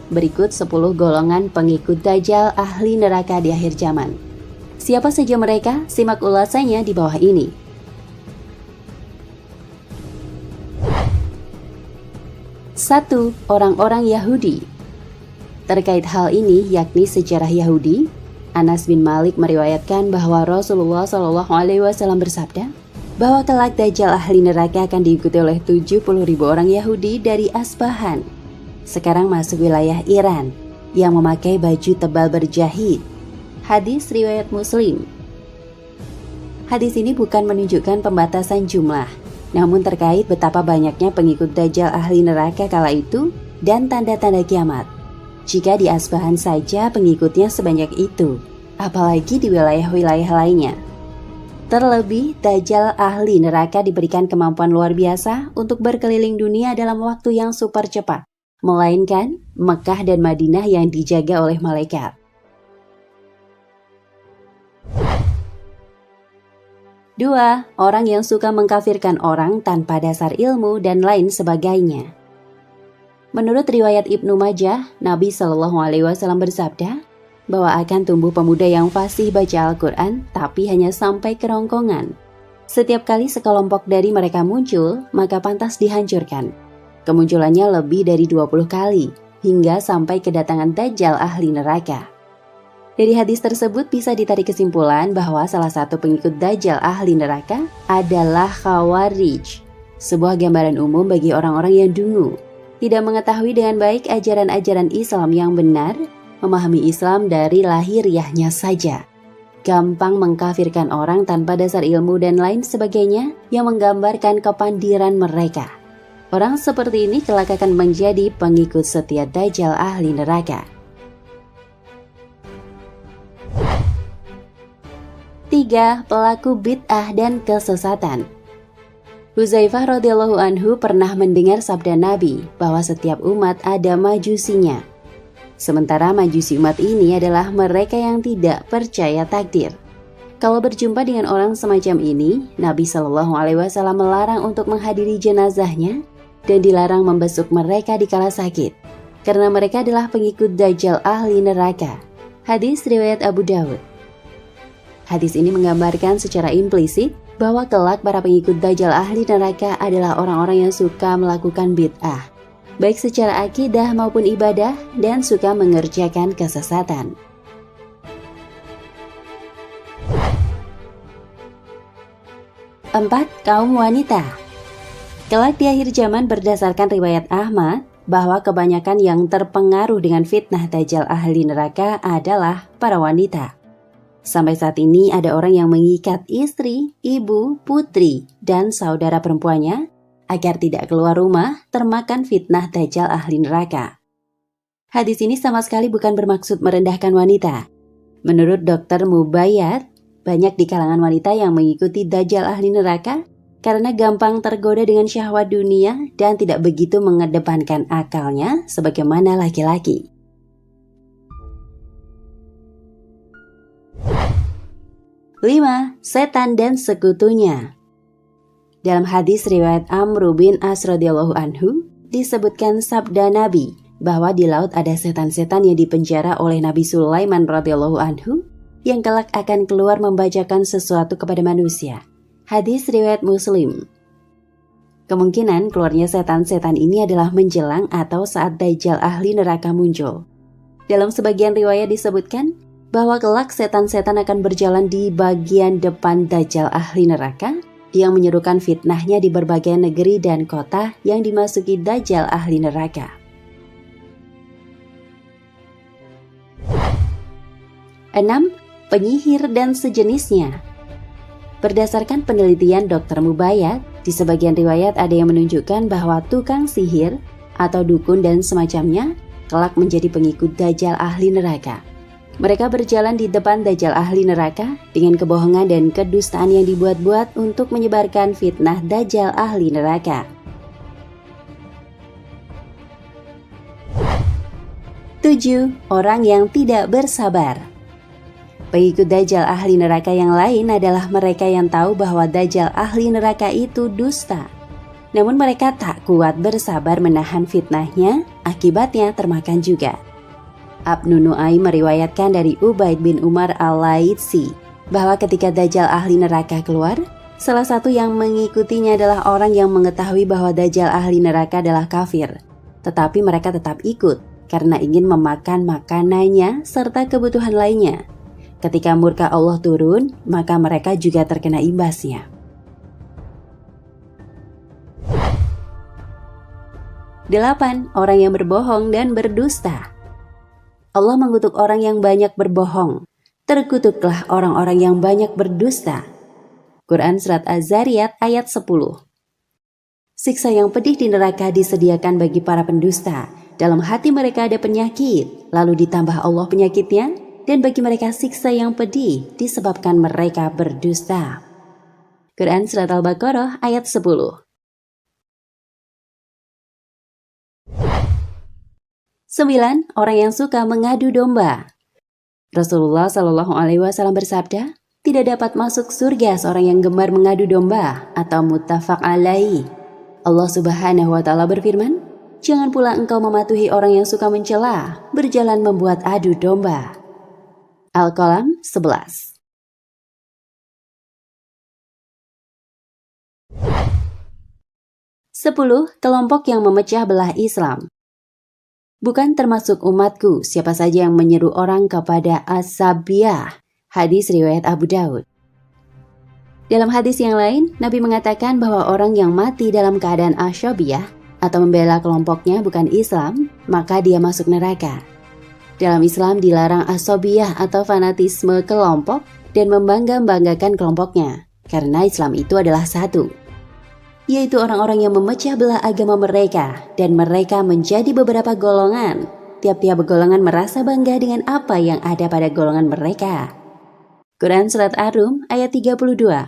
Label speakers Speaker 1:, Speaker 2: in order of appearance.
Speaker 1: Berikut 10 golongan pengikut Dajjal ahli neraka di akhir zaman. Siapa saja mereka? Simak ulasannya di bawah ini. 1. Orang-orang Yahudi. Terkait hal ini, yakni sejarah Yahudi, Anas bin Malik meriwayatkan bahwa Rasulullah SAW bersabda bahwa kelak Dajjal ahli neraka akan diikuti oleh 70.000 orang Yahudi dari Asbahan, sekarang masuk wilayah Iran, yang memakai baju tebal berjahit. Hadis riwayat Muslim. Hadis ini bukan menunjukkan pembatasan jumlah, namun terkait betapa banyaknya pengikut Dajjal ahli neraka kala itu dan tanda-tanda kiamat. Jika di Asbahan saja pengikutnya sebanyak itu, apalagi di wilayah-wilayah lainnya. Terlebih, Dajjal ahli neraka diberikan kemampuan luar biasa untuk berkeliling dunia dalam waktu yang super cepat, melainkan Mekah dan Madinah yang dijaga oleh malaikat. 2. Orang yang suka mengkafirkan orang tanpa dasar ilmu dan lain sebagainya. Menurut riwayat Ibnu Majah, Nabi SAW bersabda bahwa akan tumbuh pemuda yang fasih baca Al-Quran tapi hanya sampai kerongkongan. Setiap kali sekelompok dari mereka muncul, maka pantas dihancurkan. Kemunculannya lebih dari 20 kali, hingga sampai kedatangan Dajjal ahli neraka. Dari hadis tersebut bisa ditarik kesimpulan bahwa salah satu pengikut Dajjal ahli neraka adalah Khawarij, sebuah gambaran umum bagi orang-orang yang dungu, tidak mengetahui dengan baik ajaran-ajaran Islam yang benar, memahami Islam dari lahiriahnya saja, gampang mengkafirkan orang tanpa dasar ilmu dan lain sebagainya yang menggambarkan kepandiran mereka. Orang seperti ini kelak akan menjadi pengikut setia Dajjal ahli neraka. 3. Pelaku bid'ah dan kesesatan. Huzaifah radhiyallahu anhu pernah mendengar sabda Nabi bahwa setiap umat ada majusinya. Sementara majusi umat ini adalah mereka yang tidak percaya takdir. Kalau berjumpa dengan orang semacam ini, Nabi SAW melarang untuk menghadiri jenazahnya dan dilarang membesuk mereka di kala sakit, karena mereka adalah pengikut Dajjal ahli neraka. Hadis riwayat Abu Dawud. Hadis ini menggambarkan secara implisit bahwa kelak para pengikut Dajjal ahli neraka adalah orang-orang yang suka melakukan bid'ah, baik secara akidah maupun ibadah, dan suka mengerjakan kesesatan. 4. Kaum wanita. Kelak di akhir zaman berdasarkan riwayat Ahmad, bahwa kebanyakan yang terpengaruh dengan fitnah Dajjal ahli neraka adalah para wanita. Sampai saat ini ada orang yang mengikat istri, ibu, putri, dan saudara perempuannya agar tidak keluar rumah termakan fitnah Dajjal ahli neraka. Hadis ini sama sekali bukan bermaksud merendahkan wanita. Menurut Dr. Mubayyad, banyak di kalangan wanita yang mengikuti Dajjal ahli neraka karena gampang tergoda dengan syahwat dunia dan tidak begitu mengedepankan akalnya sebagaimana laki-laki. 5. Setan dan sekutunya. Dalam hadis riwayat Amr bin As radhiyallahu anhu disebutkan sabda Nabi bahwa di laut ada setan-setan yang dipenjara oleh Nabi Sulaiman radhiyallahu anhu yang kelak akan keluar membacakan sesuatu kepada manusia. Hadis riwayat Muslim. Kemungkinan keluarnya setan-setan ini adalah menjelang atau saat Dajjal ahli neraka muncul. Dalam sebagian riwayat disebutkan bahwa kelak setan-setan akan berjalan di bagian depan Dajjal ahli neraka yang menyerukan fitnahnya di berbagai negeri dan kota yang dimasuki Dajjal ahli neraka. 6. Penyihir dan sejenisnya. Berdasarkan penelitian Dr. Mubayyad, di sebagian riwayat ada yang menunjukkan bahwa tukang sihir atau dukun dan semacamnya kelak menjadi pengikut Dajjal ahli neraka. Mereka berjalan di depan Dajjal ahli neraka dengan kebohongan dan kedustaan yang dibuat-buat untuk menyebarkan fitnah Dajjal ahli neraka. 7. Orang yang tidak bersabar. Pengikut Dajjal ahli neraka yang lain adalah mereka yang tahu bahwa Dajjal ahli neraka itu dusta. Namun mereka tak kuat bersabar menahan fitnahnya, akibatnya termakan juga. Ibnu Nu'aim meriwayatkan dari Ubaid bin Umar al-Laitsi bahwa ketika Dajjal ahli neraka keluar, salah satu yang mengikutinya adalah orang yang mengetahui bahwa Dajjal ahli neraka adalah kafir. Tetapi mereka tetap ikut karena ingin memakan makanannya serta kebutuhan lainnya. Ketika murka Allah turun, maka mereka juga terkena imbasnya. 8. Orang yang berbohong dan berdusta. Allah mengutuk orang yang banyak berbohong. Terkutuklah orang-orang yang banyak berdusta. Quran Surat Az-Zariyat ayat 10. Siksa yang pedih di neraka disediakan bagi para pendusta. Dalam hati mereka ada penyakit, lalu ditambah Allah penyakitnya, dan bagi mereka siksa yang pedih disebabkan mereka berdusta. Quran Surat Al-Baqarah ayat 10. 9. Orang yang suka mengadu domba. Rasulullah Shallallahu Alaihi Wasallam bersabda, tidak dapat masuk surga seorang yang gemar mengadu domba atau muttafaq alaih. Allah Subhanahu Wa Taala berfirman, jangan pula engkau mematuhi orang yang suka mencela, berjalan membuat adu domba. Al-Qalam 11. 10. Kelompok yang memecah belah Islam. Bukan termasuk umatku siapa saja yang menyeru orang kepada as-sabiyah. Hadis riwayat Abu Daud. Dalam hadis yang lain, Nabi mengatakan bahwa orang yang mati dalam keadaan asyabiyah atau membela kelompoknya bukan Islam, maka dia masuk neraka. Dalam Islam dilarang asyabiyah atau fanatisme kelompok dan membangga-banggakan kelompoknya, karena Islam itu adalah satu, yaitu orang-orang yang memecah belah agama mereka dan mereka menjadi beberapa golongan. Tiap-tiap golongan merasa bangga dengan apa yang ada pada golongan mereka. Quran Surat Ar-Rum ayat 32.